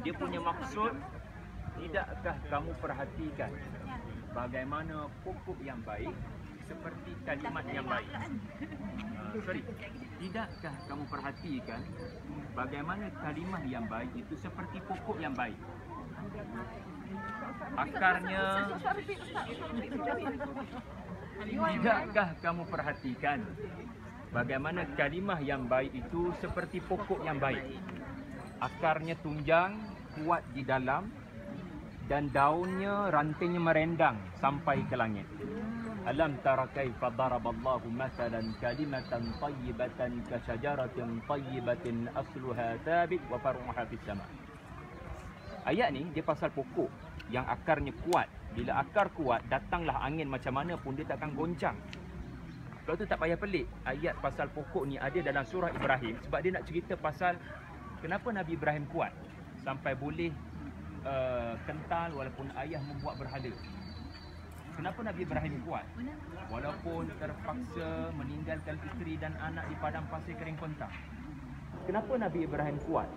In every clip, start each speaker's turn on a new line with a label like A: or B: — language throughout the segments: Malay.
A: Dia punya maksud, tidakkah kamu perhatikan bagaimana pokok yang baik seperti kalimat yang baik? Tidakkah kamu perhatikan bagaimana kalimah yang baik itu seperti pokok yang baik? Akarnya. Tidakkah kamu perhatikan bagaimana kalimah yang baik itu seperti pokok yang baik? Akarnya tunjang, kuat di dalam, dan daunnya, rantingnya merendang sampai ke langit. Alam tara kaifa daraballahu mathalan kalimatan tayyibatan ka syajaratin tayyibatin asluha thabit wa faruha fis sama. Ayat ni dia pasal pokok yang akarnya kuat. Bila akar kuat, datanglah angin macam mana pun dia takkan goncang. Kalau tu tak payah pelik. Ayat pasal pokok ni ada dalam surah Ibrahim sebab dia nak cerita pasal kenapa Nabi Ibrahim kuat sampai boleh kental walaupun ayah membuat berhala. Kenapa Nabi Ibrahim kuat? Walaupun terpaksa meninggalkan isteri dan anak di padang pasir kering kontang. Kenapa Nabi Ibrahim kuat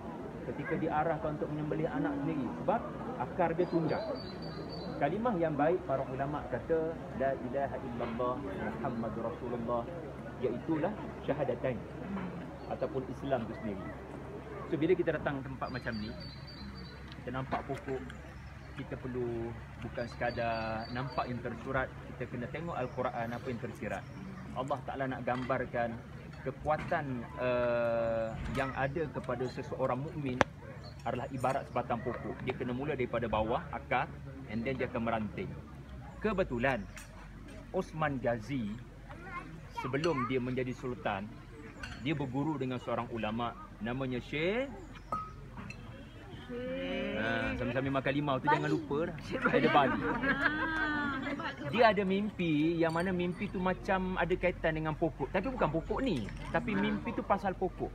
A: ketika diarahkan untuk menyembelih anak sendiri? Sebab akar dia tunjang. Kalimah yang baik, para ulama kata la ilaha illallah Muhammadur Rasulullah, iaitulah syahadatain ataupun Islam itu sendiri. So bila kita datang tempat macam ni, kita nampak pokok, kita perlu bukan sekadar nampak yang tersurat, kita kena tengok Al-Quran apa yang tersirat. Allah Ta'ala nak gambarkan kekuatan yang ada kepada seseorang mukmin adalah ibarat sebatang pokok. Dia kena mula daripada bawah, akar, and then dia akan meranting. Kebetulan Osman Ghazi sebelum dia menjadi sultan, dia berguru dengan seorang ulama namanya Syekh sambil-sambil makan limau tu jangan lupa ada Bali. Dia ada mimpi yang mana mimpi tu macam ada kaitan dengan pokok, tapi bukan pokok ni, tapi mimpi tu pasal pokok.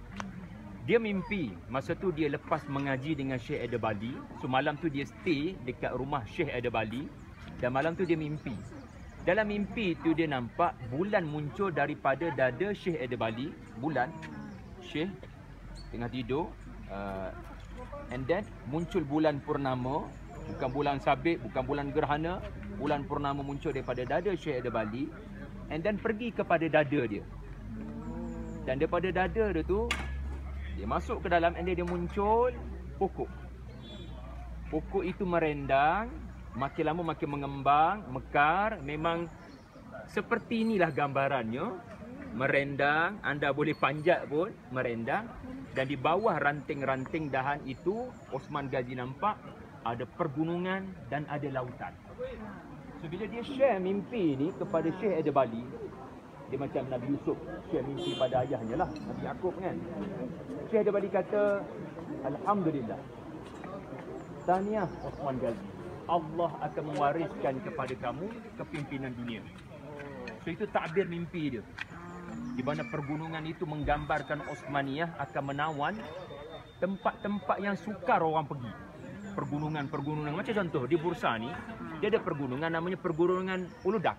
A: Dia mimpi masa tu dia lepas mengaji dengan Syekh Adabali. So malam tu dia stay dekat rumah Syekh Adabali dan malam tu dia mimpi. Dalam mimpi tu dia nampak bulan muncul daripada dada Syekh Adabali. Bulan Syekh tengah tidur, and then muncul bulan purnama, bukan bulan sabit, bukan bulan gerhana, bulan purnama muncul daripada dada Syekh Adabali, and then pergi kepada dada dia. Dan daripada dada dia tu dia masuk ke dalam, and then dia muncul pokok. Pokok itu merendang, makin lama makin mengembang, mekar. Memang seperti inilah gambarannya. Merendang, anda boleh panjat pun merendang. Dan di bawah ranting-ranting dahan itu, Osman Ghazi nampak ada pergunungan dan ada lautan. So bila dia share mimpi ni kepada Syekh Adabali, dia macam Nabi Yusuf share mimpi pada ayahnya lah, Nabi Yaqub kan. Syekh Adabali kata, Alhamdulillah, tahniah Osman Ghazi, Allah akan mewariskan kepada kamu kepimpinan dunia. So itu takbir mimpi dia, di mana pergunungan itu menggambarkan Osmaniyah akan menawan tempat-tempat yang sukar orang pergi. Pergunungan-pergunungan, macam contoh di Bursa ni, dia ada pergunungan namanya pergunungan Uludak.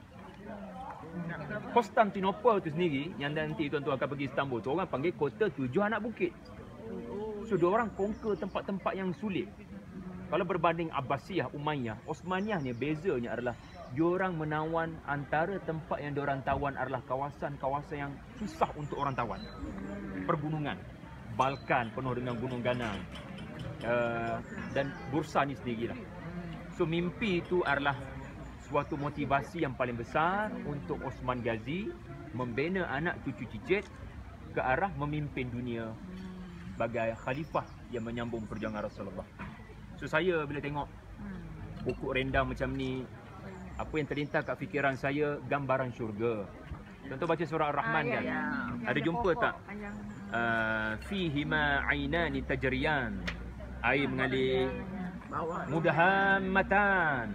A: Konstantinopel tu sendiri, yang nanti tuan-tuan akan pergi Istanbul tu, orang panggil kota 7 anak bukit. So dia orang conquer tempat-tempat yang sulit. Kalau berbanding Abbasiyah, Umayyah, Osmaniyah ni bezanya adalah diorang menawan antara tempat yang diorang tawan adalah kawasan-kawasan yang susah untuk orang tawan. Pergunungan, Balkan penuh dengan gunung ganang, dan Bursa ni sendirilah. So mimpi itu adalah suatu motivasi yang paling besar untuk Osman Ghazi membina anak cucu cicit ke arah memimpin dunia sebagai khalifah yang menyambung perjuangan Rasulullah. So saya bila tengok pokok rendang macam ni, apa yang terlintas kat fikiran saya gambaran syurga. Contoh baca surah Ar-Rahman kan. Ada jumpa tak? Fihima ainani tajriyan. Air mengalir. Mudahammatan.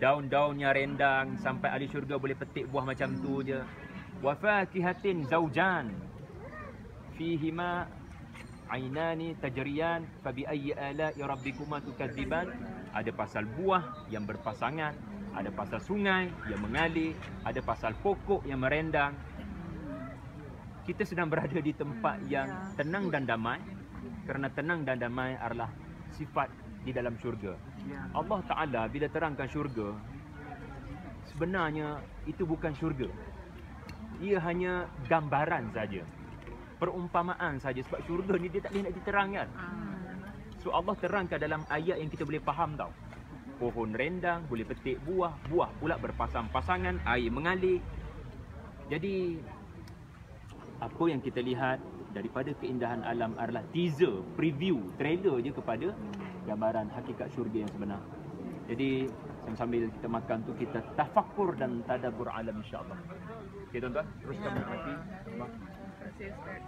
A: Daun-daunnya rendang sampai ahli syurga boleh petik buah macam tu je. Wa fakihatin zaujan. Fihima ainani tajriyan fabi ayyi ala'i rabbikuma tukadziban. Ada pasal buah yang berpasangan, ada pasal sungai yang mengalir, ada pasal pokok yang merendang. Kita sedang berada di tempat yang tenang dan damai, kerana tenang dan damai adalah sifat di dalam syurga. Allah Ta'ala bila terangkan syurga, sebenarnya itu bukan syurga. Ia hanya gambaran saja, perumpamaan saja, sebab syurga ni dia tak boleh nak diterangkan. So Allah terangkan dalam ayat yang kita boleh faham tau. Pohon rendang, boleh petik buah, buah pula berpasang-pasangan, air mengalir. Jadi apa yang kita lihat daripada keindahan alam adalah teaser, preview, trailer je kepada gambaran hakikat syurga yang sebenar. Jadi sambil kita makan tu kita tafakkur dan tadabbur alam, insya-Allah. Okey tuan-tuan, teruskan menikmati.
B: Terima kasih Ustaz.